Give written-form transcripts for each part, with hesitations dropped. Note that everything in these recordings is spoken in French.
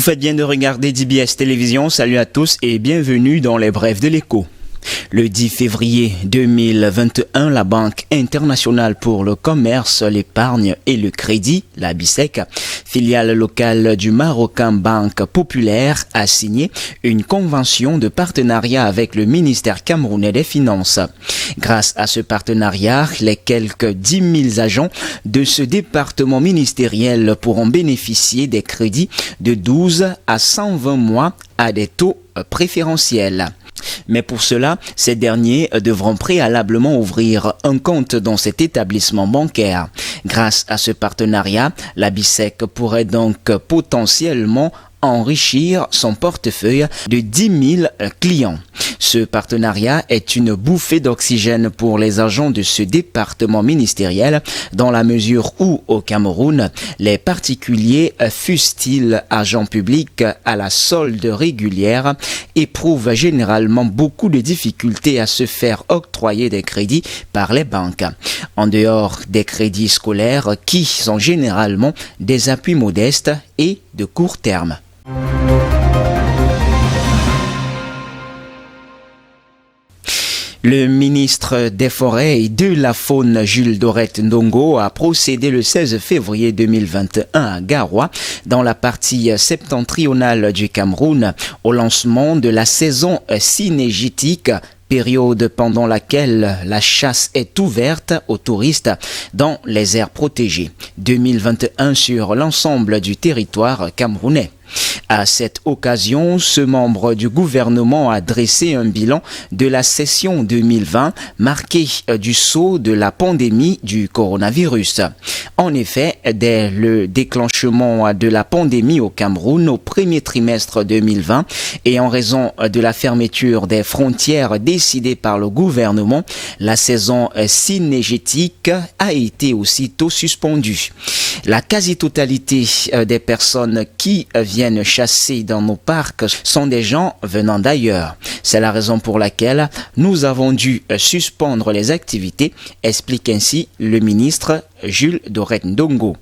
faites bien de regarder DBS Télévision. Salut à tous et bienvenue dans les brèves de l'écho. Le 10 février 2021, la Banque internationale pour le commerce, l'épargne et le crédit, la BICEC, filiale locale du Marocain Banque Populaire, a signé une convention de partenariat avec le ministère camerounais des Finances. Grâce à ce partenariat, les quelques 10 000 agents de ce département ministériel pourront bénéficier des crédits de 12 à 120 mois à des taux préférentiels. Mais pour cela, ces derniers devront préalablement ouvrir un compte dans cet établissement bancaire. Grâce à ce partenariat, la BICEC pourrait donc potentiellement enrichir son portefeuille de 10 000 clients. Ce partenariat est une bouffée d'oxygène pour les agents de ce département ministériel dans la mesure où, au Cameroun, les particuliers, fussent-ils agents publics à la solde régulière, éprouvent généralement beaucoup de difficultés à se faire octroyer des crédits par les banques. En dehors des crédits scolaires qui sont généralement des appuis modestes et de court terme. Le ministre des Forêts et de la Faune, Jules Dorette-Ndongo, a procédé le 16 février 2021 à Garoua, dans la partie septentrionale du Cameroun, au lancement de la saison cynégétique, période pendant laquelle la chasse est ouverte aux touristes dans les aires protégées. 2021 sur l'ensemble du territoire camerounais. À cette occasion, ce membre du gouvernement a dressé un bilan de la session 2020 marquée du sceau de la pandémie du coronavirus. En effet, dès le déclenchement de la pandémie au Cameroun au premier trimestre 2020 et en raison de la fermeture des frontières décidée par le gouvernement, la saison cynégétique a été aussitôt suspendue. La quasi-totalité des personnes qui viennent chasser dans nos parcs sont des gens venant d'ailleurs. C'est la raison pour laquelle nous avons dû suspendre les activités, explique ainsi le ministre Jules Dorette-Ndongo.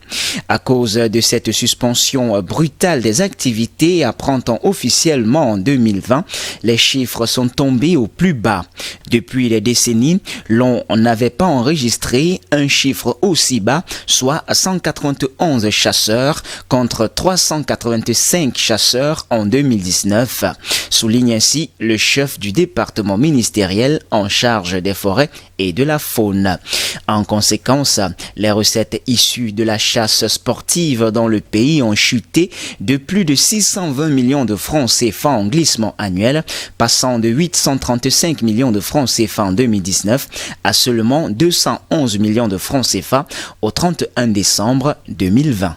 À cause de cette suspension brutale des activités, apprend-on officiellement en 2020, les chiffres sont tombés au plus bas. Depuis des décennies, l'on n'avait pas enregistré un chiffre aussi bas, soit 191 chasseurs contre 385 chasseurs en 2019, souligne ainsi le chef du département ministériel en charge des forêts et de la faune. En conséquence, les recettes issues de la chasse sportive dans le pays ont chuté de plus de 620 millions de francs CFA en glissement annuel, passant de 835 millions de francs CFA en 2019 à seulement 211 millions de francs CFA au 31 décembre 2020.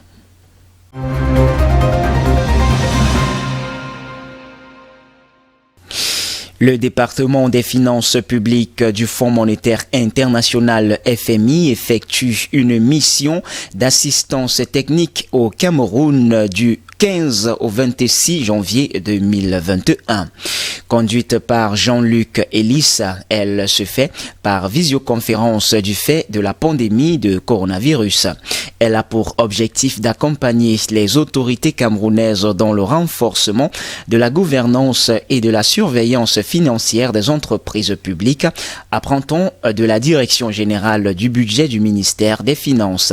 Le département des finances publiques du Fonds monétaire international FMI effectue une mission d'assistance technique au Cameroun du 15 au 26 janvier 2021. Conduite par Jean-Luc Ellis, elle se fait par visioconférence du fait de la pandémie de coronavirus. Elle a pour objectif d'accompagner les autorités camerounaises dans le renforcement de la gouvernance et de la surveillance financière des entreprises publiques, apprend-on de la Direction générale du budget du ministère des Finances.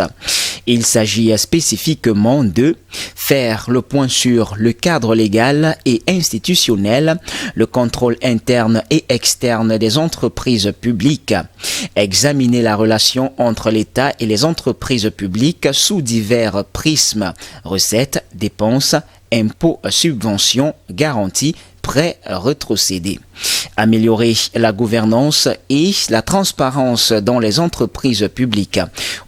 Il s'agit spécifiquement de faire le point sur le cadre légal et institutionnel, le contrôle interne et externe des entreprises publiques, examiner la relation entre l'État et les entreprises publiques sous divers prismes, recettes, dépenses, impôts, subventions, garanties, prêts rétrocédés. Améliorer la gouvernance et la transparence dans les entreprises publiques.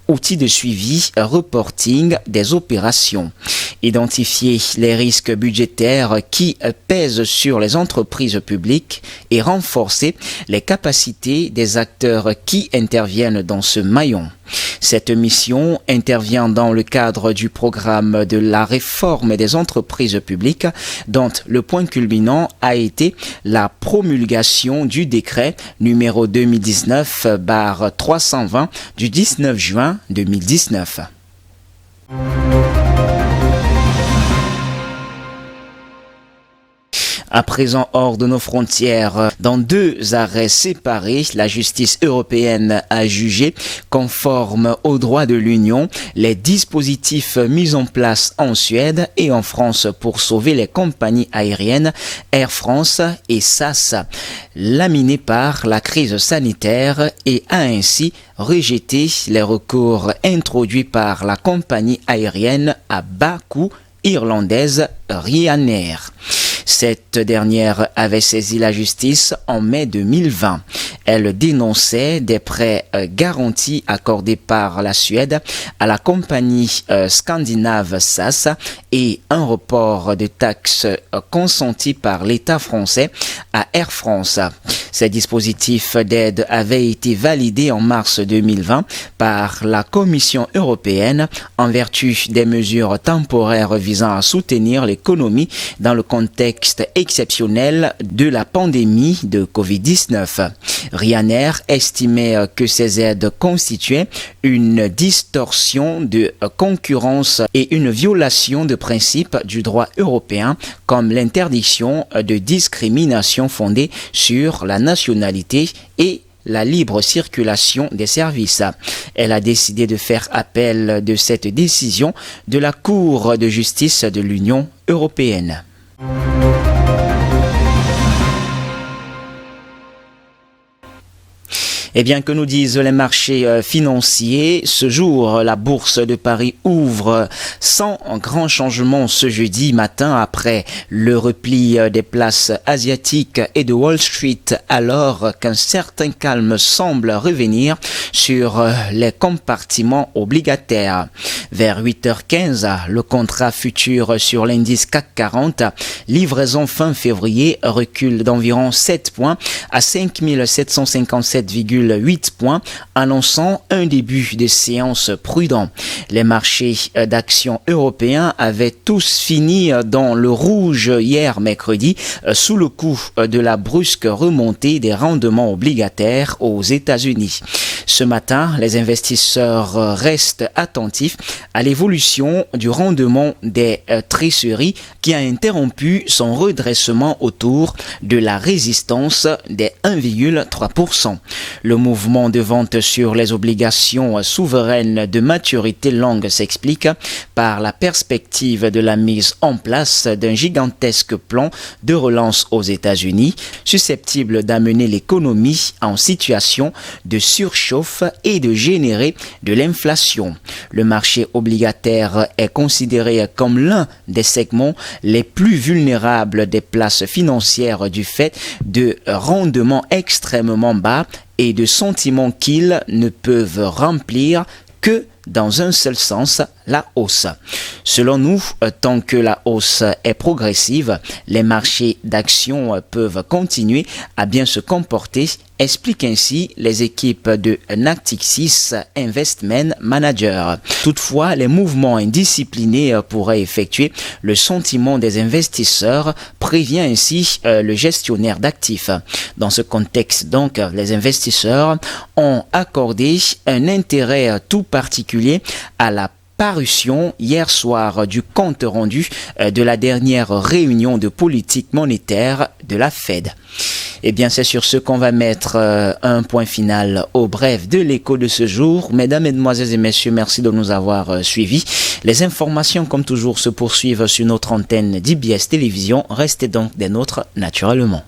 Outils de suivi, reporting des opérations. Identifier les risques budgétaires qui pèsent sur les entreprises publiques et renforcer les capacités des acteurs qui interviennent dans ce maillon. Cette mission intervient dans le cadre du programme de la réforme des entreprises publiques dont le point culminant a été la promulgation du décret numéro 2019/320 du 19 juin 2019. À présent hors de nos frontières, dans 2 arrêts séparés, la justice européenne a jugé conforme aux droits de l'Union les dispositifs mis en place en Suède et en France pour sauver les compagnies aériennes Air France et SAS, laminées par la crise sanitaire, et a ainsi rejeté les recours introduits par la compagnie aérienne à bas coût irlandaise Ryanair. Cette dernière avait saisi la justice en mai 2020. Elle dénonçait des prêts garantis accordés par la Suède à la compagnie scandinave SAS et un report de taxes consenti par l'État français à Air France. Ces dispositifs d'aide avaient été validés en mars 2020 par la Commission européenne en vertu des mesures temporaires visant à soutenir l'économie dans le contexte exceptionnel de la pandémie de Covid-19. Ryanair estimait que ces aides constituaient une distorsion de concurrence et une violation de principes du droit européen comme l'interdiction de discrimination fondée sur la nationalité et la libre circulation des services. Elle a décidé de faire appel de cette décision de la Cour de justice de l'Union européenne. Eh bien, que nous disent les marchés financiers? Ce jour, la bourse de Paris ouvre sans grand changement ce jeudi matin après le repli des places asiatiques et de Wall Street, alors qu'un certain calme semble revenir sur les compartiments obligataires. Vers 8h15, le contrat futur sur l'indice CAC 40, livraison fin février, recule d'environ 7 points à 5757,8 points, annonçant un début de séance prudent. Les marchés d'actions européens avaient tous fini dans le rouge hier mercredi sous le coup de la brusque remontée des rendements obligataires aux États-Unis. Ce matin, les investisseurs restent attentifs à l'évolution du rendement des trésoreries qui a interrompu son redressement autour de la résistance des 1,3%. Le mouvement de vente sur les obligations souveraines de maturité longue s'explique par la perspective de la mise en place d'un gigantesque plan de relance aux États-Unis, susceptible d'amener l'économie en situation de surchauffe et de générer de l'inflation. Le marché obligataire est considéré comme l'un des segments les plus vulnérables des places financières du fait de rendements extrêmement bas et de sentiments qu'ils ne peuvent remplir que dans un seul sens, la hausse. Selon nous, tant que la hausse est progressive, les marchés d'actions peuvent continuer à bien se comporter, expliquent ainsi les équipes de Natixis Investment Manager. Toutefois, les mouvements indisciplinés pourraient effectuer le sentiment des investisseurs, prévient ainsi le gestionnaire d'actifs. Dans ce contexte, donc, les investisseurs ont accordé un intérêt tout particulier à la parution hier soir du compte rendu de la dernière réunion de politique monétaire de la Fed. Eh bien, c'est sur ce qu'on va mettre un point final au bref de l'écho de ce jour. Mesdames, Mesdemoiselles et Messieurs, merci de nous avoir suivis. Les informations, comme toujours, se poursuivent sur notre antenne d'IBS Télévision. Restez donc des nôtres naturellement.